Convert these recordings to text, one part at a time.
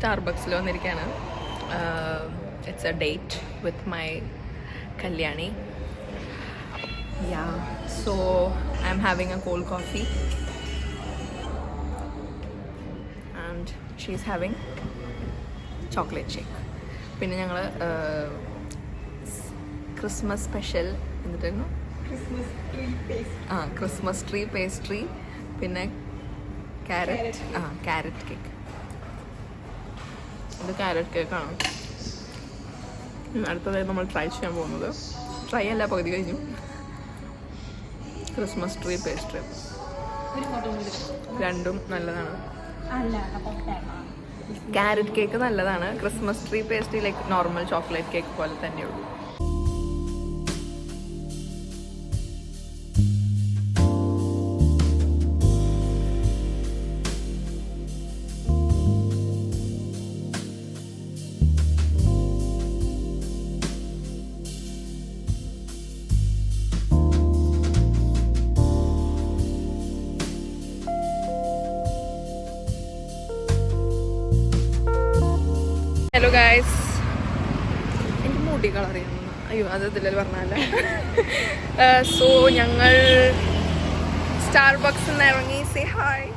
സ്റ്റാർബക്സിൽ വന്നിരിക്കുകയാണ്. It's A date with my Kalyani. Yeah, so I'm having a cold coffee and she's having chocolate shake. പിന്നെ ഞങ്ങൾ Christmas special എന്നിട്ടായിരുന്നു Christmas tree pastry, പിന്നെ carrot cake. ഇത് carrot കേക്കാണ്. അടുത്തതായി നമ്മൾ ട്രൈ ചെയ്യാൻ പോകുന്നത്, ട്രൈ അല്ല പകുതി കഴിഞ്ഞു, ക്രിസ്മസ് ട്രീ പേസ്ട്രി. രണ്ടും നല്ലതാണ്. ക്യാരറ്റ് കേക്ക് നല്ലതാണ്. Christmas tree pastry like normal chocolate cake പോലെ തന്നെയുള്ളൂ. ഹലോ ഗായ്സ്, എനിക്ക് മുടി കളർ ചെയ്യണം. അയ്യോ, അത് ഇതിൽ പറഞ്ഞല്ല. സോ ഞങ്ങൾ സ്റ്റാർബക്സിൽ നിന്ന് ഇറങ്ങി. Say hi.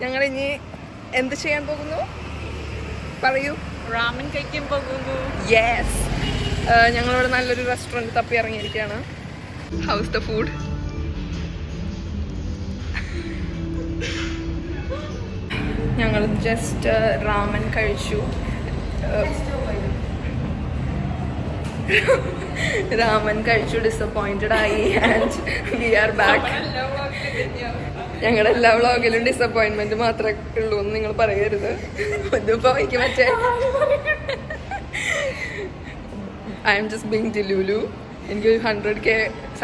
ഞങ്ങൾ ഇനി എന്ത് ചെയ്യാൻ പോകുന്നു പറയൂ. റാമൻ കഴിക്കാൻ പോകുന്നു. യെസ്, ഞങ്ങളിവിടെ നല്ലൊരു റെസ്റ്റോറൻറ്റ് തപ്പി ഇറങ്ങിയിരിക്കുകയാണ്. How's the food? ഞങ്ങൾ ജസ്റ്റ് റാമൻ കഴിച്ചു. ഡിസപ്പോയിൻറ്റഡ് ആയി. And we are back. ഞങ്ങളുടെ എല്ലാ വ്ളോഗിലും ഡിസപ്പോയിൻമെന്റ് മാത്രമേ ഉള്ളൂ എന്ന് നിങ്ങൾ പറയരുത്. ഇതിപ്പോ എനിക്ക് മറ്റേ ഐ എം ജസ്റ്റ് ബീങ് ഡിലൂലു. എനിക്ക് 100K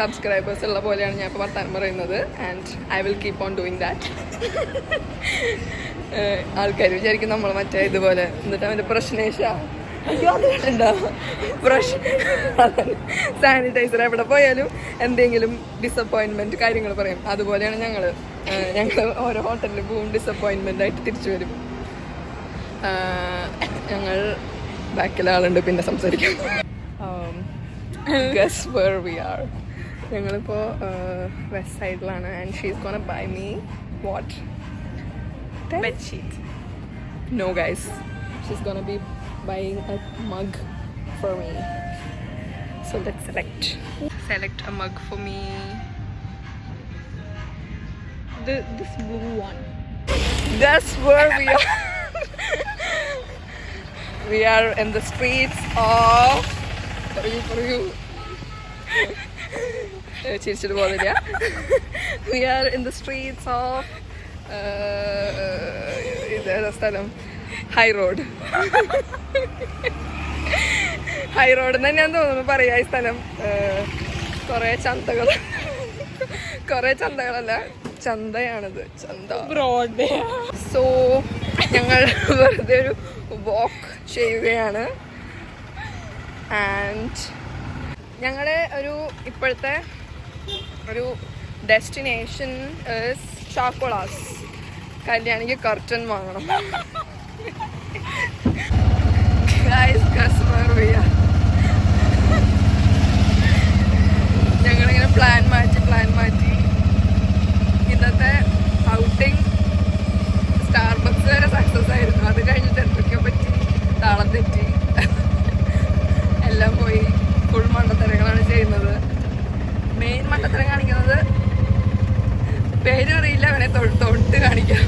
സബ്സ്ക്രൈബേഴ്സ് ഉള്ള പോലെയാണ് ഞാൻ ഇപ്പോൾ വർത്താനം പറയുന്നത്. And I will keep on doing that. ആൾക്കാർ വിചാരിക്കും നമ്മൾ മറ്റേ ഇതുപോലെ. എന്നിട്ട് അവൻ്റെ സാനിറ്റൈസർ എവിടെ പോയാലും എന്തെങ്കിലും ഡിസപ്പോയിൻമെൻറ്റ് കാര്യങ്ങൾ പറയും. അതുപോലെയാണ് ഞങ്ങൾ ഓരോ ഹോട്ടലിൽ പോവും, ഡിസപ്പോയിൻമെൻ്റ് ആയിട്ട് തിരിച്ചു വരും. ഞങ്ങൾ ബാക്കിലെ ആളുണ്ട്, പിന്നെ സംസാരിക്കാം. Guess where we are. ഞങ്ങളിപ്പോൾ വെസ്റ്റ് സൈഡിലാണ്. And she is gonna buy me what? Bedsheet. No guys, she's gonna be buying a mug for me. So let's select a mug for me. This blue one. Guess where we are? We are in the streets of പറയൂ ചിരിച്ചിട്ട് പോകുന്നില്ല. We are in the streets of ഇതേതാ സ്ഥലം? High road എന്ന് തന്നെയാന്ന് തോന്നുന്നു പറയാ ഈ സ്ഥലം. കുറേ ചന്തകളല്ല, ചന്തയാണിത്, ചന്ത. സോ ഞങ്ങൾ വെറുതെ ഒരു വാക്ക് ചെയ്യുകയാണ്. ആൻഡ് ഞങ്ങളുടെ ഇപ്പോഴത്തെ ഒരു ഡെസ്റ്റിനേഷൻ ഇസ് ചാക്കോളാസ്. കല്യാണിക്ക് കർട്ടൻ വാങ്ങണം. ഞങ്ങളിങ്ങനെ പ്ലാൻ മാറ്റി ഇന്നത്തെ ഔട്ടിങ് സ്റ്റാർബക്സ് വരെ സക്സസ് ആയിരുന്നു. അത് കഴിഞ്ഞിട്ട് എന്തൊക്കെയോ പറ്റി, താളം തെറ്റി, എല്ലാം പോയി. ഫുൾ മണ്ടത്തരങ്ങളാണ് ചെയ്യുന്നത്. മെയിൻ മണ്ടത്തരം കാണിക്കുന്നത് പേരും അറിയില്ല, അവനെ തൊട്ട് കാണിക്കാം.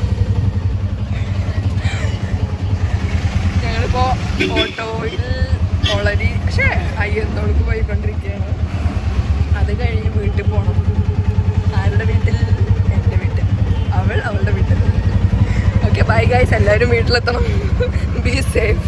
ഞങ്ങളിപ്പോ ഓട്ടോയിൽ ഓൾറെഡി അയ്യന്തോൾക്ക് പോയിക്കൊണ്ടിരിക്കുകയാണ്. അത് കഴിഞ്ഞ് വീട്ടിൽ പോകണം. ആരുടെ വീട്ടിൽ? എൻ്റെ വീട്ടിൽ. അവളുടെ വീട്ടിൽ. Okay, bye guys. എല്ലാവരും വീട്ടിലെത്തണം. Be safe.